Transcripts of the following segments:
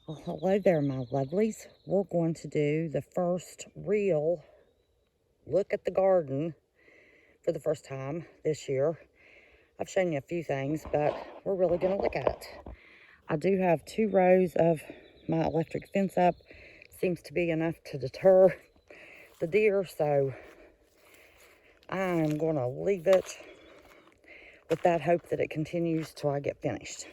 Well, hello there, my lovelies. We're going to do the first real look at the garden for the first time this year. I've shown you a few things, but we're really going to look at it. I do have 2 rows of my electric fence up. Seems to be enough to deter the deer, so I'm going to leave it with that hope that it continues till I get finished.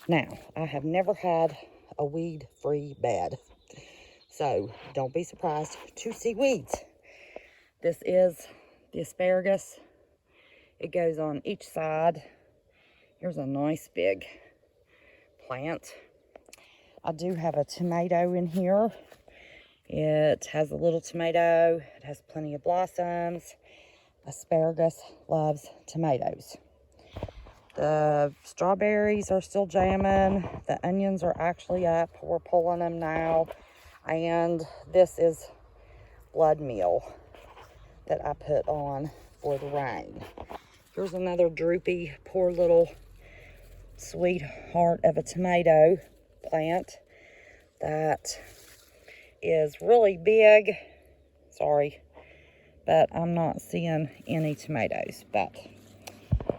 Now, I have never had a weed-free bed, so don't be surprised to see weeds. This is the asparagus. It goes on each side. Here's a nice big plant. I do have a tomato in here. It has a little tomato. It has plenty of blossoms. Asparagus loves tomatoes. The strawberries are still jamming. The onions are actually up. We're pulling them now. And this is blood meal that I put on for the rain. Here's another droopy, poor little sweetheart of a tomato plant that is really big. Sorry, but I'm not seeing any tomatoes. But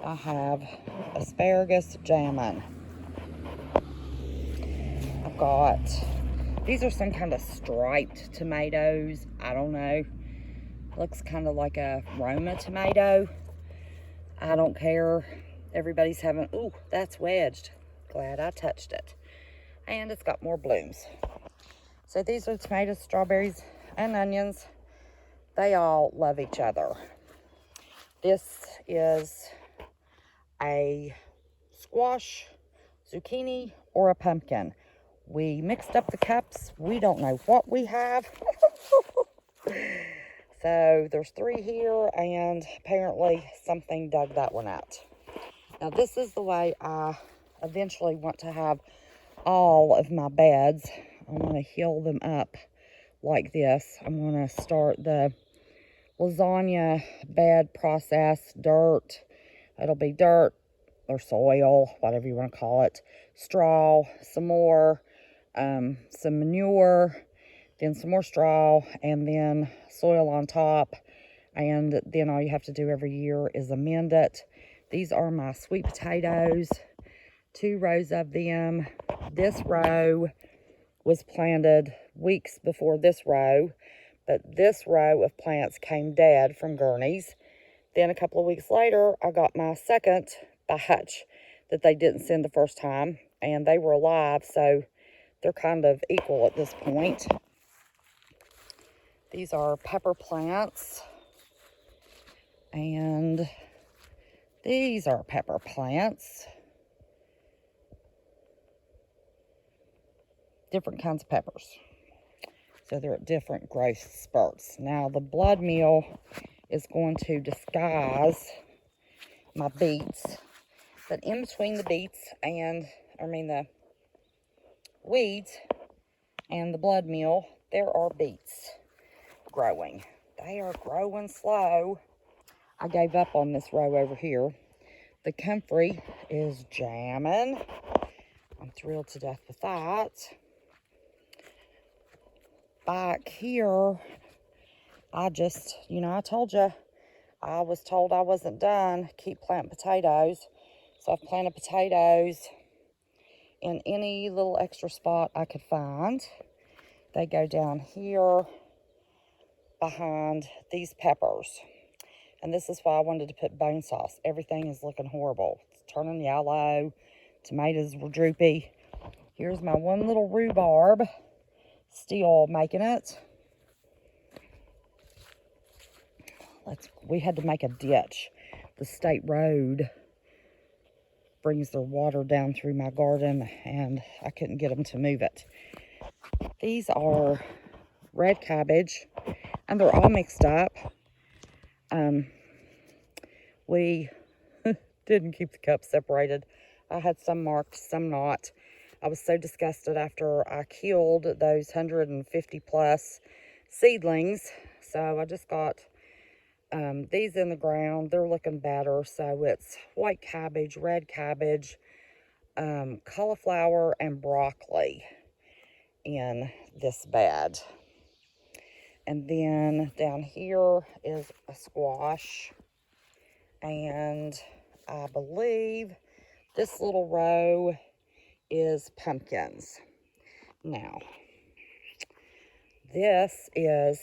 I have asparagus jamming. I've got, these are some kind of striped tomatoes. I don't know. Looks kind of like a Roma tomato. I don't care. Everybody's having, ooh, that's wedged. Glad I touched it. And it's got more blooms. So these are tomatoes, strawberries, and onions. They all love each other. This is a squash, zucchini, or a pumpkin. We mixed up the cups. We don't know what we have. So there's 3 here, and apparently something dug that one out. Now this is the way I eventually want to have all of my beds. I'm going to heal them up like this. I'm going to start the lasagna bed process. Dirt. It'll be dirt or soil, whatever you want to call it. Straw, some more, some manure, then some more straw, and then soil on top. And then all you have to do every year is amend it. These are my sweet potatoes. 2 rows of them. This row was planted weeks before this row, but this row of plants came dead from gurneys. Then a couple of weeks later, I got my second batch that they didn't send the first time, and they were alive, so they're kind of equal at this point. These are pepper plants, and these are pepper plants. Different kinds of peppers. So they're at different growth spurts. Now the blood meal is going to disguise my beets. But in between the beets and, the weeds and the blood meal, there are beets growing. They are growing slow. I gave up on this row over here. The comfrey is jamming. I'm thrilled to death with that. Back here, I just, I told you, I was told I wasn't done. Keep planting potatoes. So I've planted potatoes in any little extra spot I could find. They go down here behind these peppers. And this is why I wanted to put bone sauce. Everything is looking horrible. It's turning yellow. Tomatoes were droopy. Here's my one little rhubarb. Still making it. We had to make a ditch. The state road brings their water down through my garden, and I couldn't get them to move it. These are red cabbage, and they're all mixed up. We didn't keep the cups separated. I had some marked, some not. I was so disgusted after I killed those 150 plus seedlings. So I just got these in the ground. They're looking better. So it's white cabbage, red cabbage, cauliflower, and broccoli. in this bed. And then down here is a squash. And I believe this little row is pumpkins. Now, this is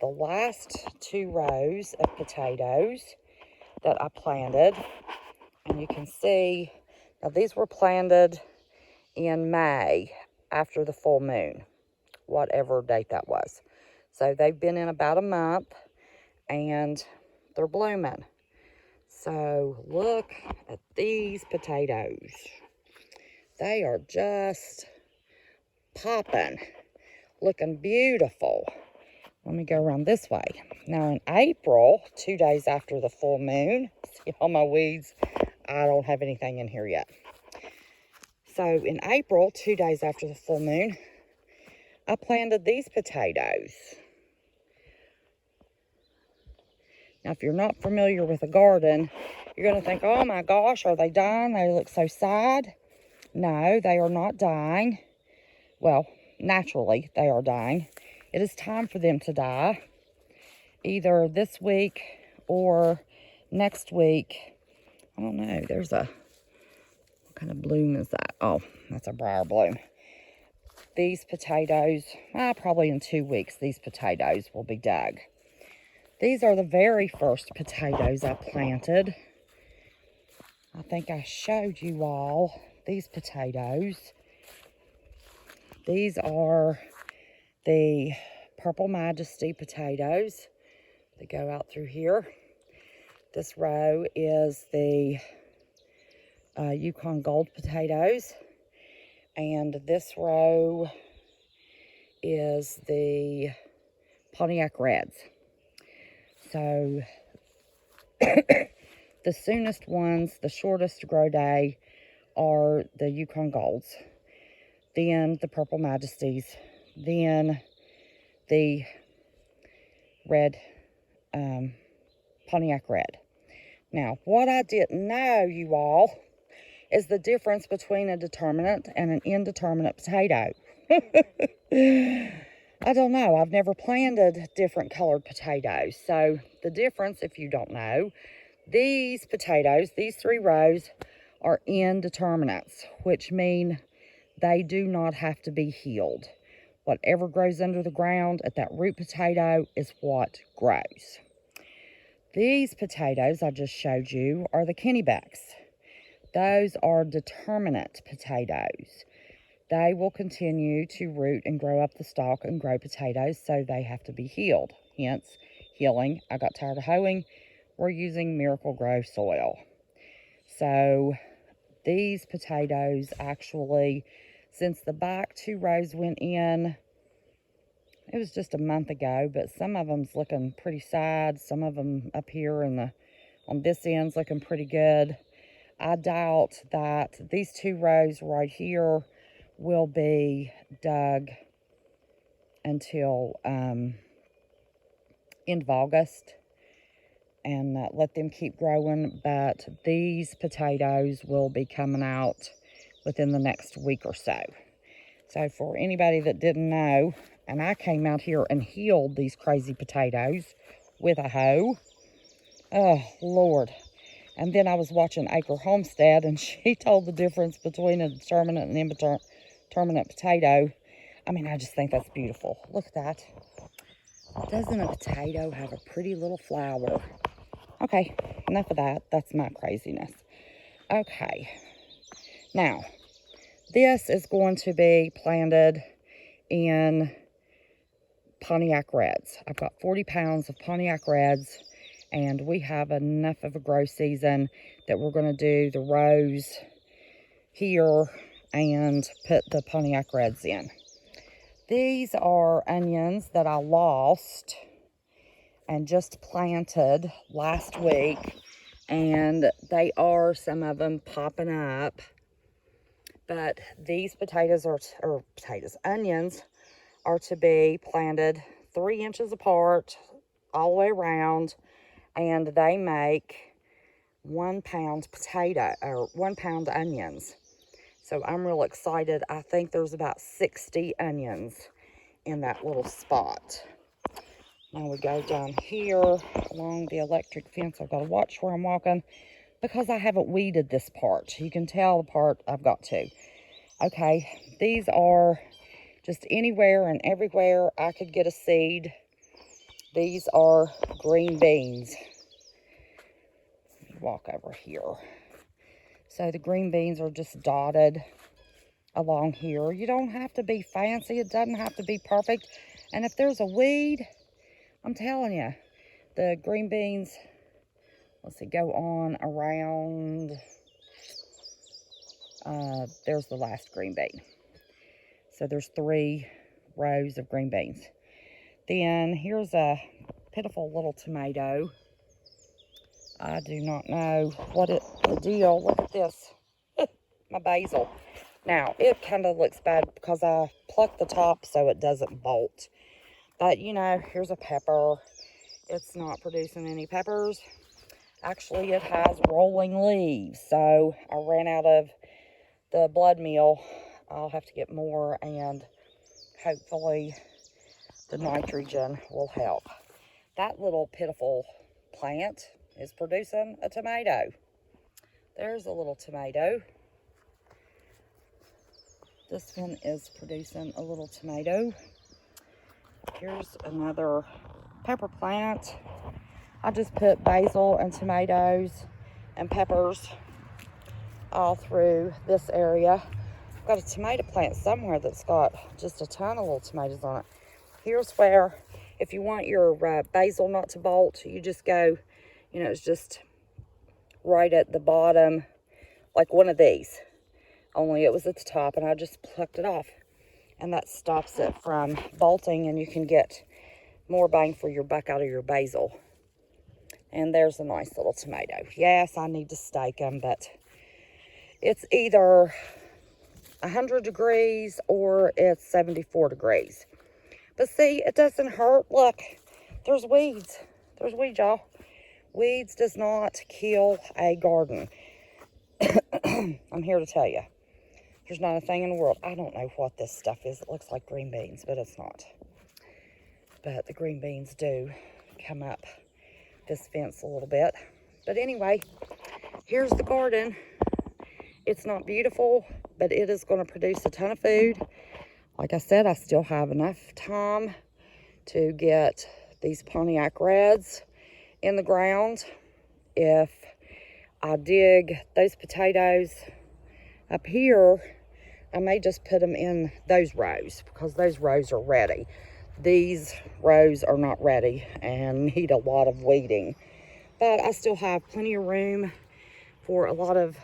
the last 2 rows of potatoes that I planted. And you can see, now these were planted in May after the full moon, whatever date that was. So they've been in about a month and they're blooming. So look at these potatoes. They are just popping, looking beautiful. Let me go around this way. Now in April, 2 days after the full moon, see all my weeds? I don't have anything in here yet. So in April, 2 days after the full moon, I planted these potatoes. Now, if you're not familiar with a garden, you're going to think, oh my gosh, are they dying? They look so sad. No, they are not dying. Well, naturally, they are dying. It is time for them to die, either this week or next week. I don't know. There's a, what kind of bloom is that? Oh, that's a briar bloom. These potatoes, probably in 2 weeks, these potatoes will be dug. These are the very first potatoes I planted. I think I showed you all these potatoes. These are the Purple Majesty potatoes that go out through here. This row is the Yukon Gold potatoes. And this row is the Pontiac Reds. So the soonest ones, the shortest grow day, are the Yukon Golds, then the Purple Majesties, then the red, Pontiac Red. Now, what I didn't know, you all, is the difference between a determinate and an indeterminate potato. I don't know. I've never planted different colored potatoes. So the difference, if you don't know, these potatoes, these 3 rows, are indeterminates, which mean they do not have to be healed. Whatever grows under the ground at that root potato is what grows. These potatoes I just showed you are the Kennebecs. Those are determinate potatoes. They will continue to root and grow up the stalk and grow potatoes, so they have to be healed. Hence, healing. I got tired of hoeing. We're using Miracle-Gro soil. So, these potatoes actually, since the back 2 rows went in, it was just a month ago, but some of them's looking pretty sad. Some of them up here on this end's looking pretty good. I doubt that these 2 rows right here will be dug until end of August, and let them keep growing. But these potatoes will be coming out within the next week or so. So for anybody that didn't know, and I came out here and healed these crazy potatoes with a hoe. Oh, Lord. And then I was watching Acre Homestead, and she told the difference between a determinate and indeterminate potato. I mean, I just think that's beautiful. Look at that. Doesn't a potato have a pretty little flower? Okay, enough of that. That's my craziness. Okay. Now, this is going to be planted in Pontiac Reds. I've got 40 pounds of Pontiac Reds, and we have enough of a grow season that we're going to do the rows here and put the Pontiac Reds in. These are onions that I lost and just planted last week, and they are, some of them, popping up. But these potatoes onions are to be planted 3 inches apart all the way around, and they make 1 pound potato, or 1 pound onions. So I'm real excited. I think there's about 60 onions in that little spot. Now we go down here along the electric fence. I've got to watch where I'm walking because I haven't weeded this part. You can tell the part I've got to. Okay, these are just anywhere and everywhere I could get a seed. These are green beans. Walk over here. So the green beans are just dotted along here. You don't have to be fancy. It doesn't have to be perfect. And if there's a weed, I'm telling you, the green beans, let's see, go on around, there's the last green bean. So there's 3 rows of green beans. Then here's a pitiful little tomato. I do not know what the deal. Look at this. My basil. Now, it kind of looks bad because I plucked the top so it doesn't bolt. But, you know, here's a pepper. It's not producing any peppers. Actually, it has rolling leaves. So, I ran out of the blood meal. I'll have to get more, and hopefully the nitrogen will help. That little pitiful plant is producing a tomato. There's a little tomato. This one is producing a little tomato. Here's another pepper plant. I just put basil and tomatoes and peppers all through this area. I've got a tomato plant somewhere that's got just a ton of little tomatoes on it. Here's where, if you want your basil not to bolt, you just go, you know, it's just right at the bottom, like one of these. Only it was at the top, and I just plucked it off. And that stops it from bolting, and you can get more bang for your buck out of your basil. And there's a nice little tomato. Yes, I need to stake them, but it's either 100 degrees or it's 74 degrees. But see, it doesn't hurt. Look, there's weeds. There's weeds, y'all. Weeds does not kill a garden. I'm here to tell you. There's not a thing in the world. I don't know what this stuff is. It looks like green beans, but it's not. But the green beans do come up this fence a little bit. But anyway, here's the garden. It's not beautiful, but it is going to produce a ton of food. Like I said, I still have enough time to get these Pontiac Reds in the ground. If I dig those potatoes up here, I may just put them in those rows because those rows are ready. These rows are not ready and need a lot of weeding. But I still have plenty of room for a lot of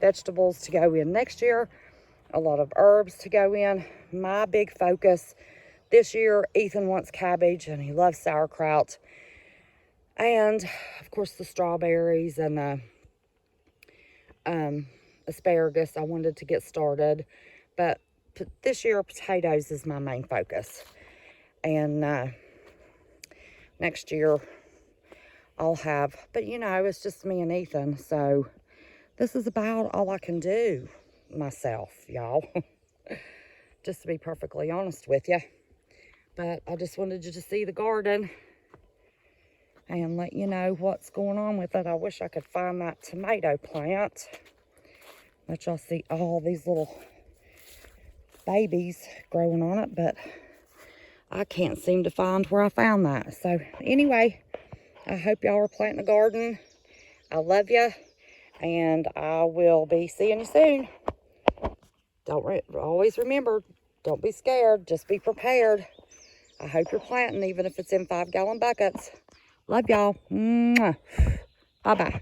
vegetables to go in next year, a lot of herbs to go in. My big focus this year, Ethan wants cabbage and he loves sauerkraut. And, of course, the strawberries and the asparagus I wanted to get started. But this year, potatoes is my main focus. And next year, I'll have, but you know, it's just me and Ethan. So this is about all I can do myself, y'all. Just to be perfectly honest with you. But I just wanted you to see the garden and let you know what's going on with it. I wish I could find that tomato plant. Let y'all see all these little babies growing on it, but I can't seem to find where I found that. So anyway, I hope y'all are planting a garden. I love you, and I will be seeing you soon. Always remember, don't be scared. Just be prepared. I hope you're planting, even if it's in 5-gallon buckets. Love y'all. Bye-bye.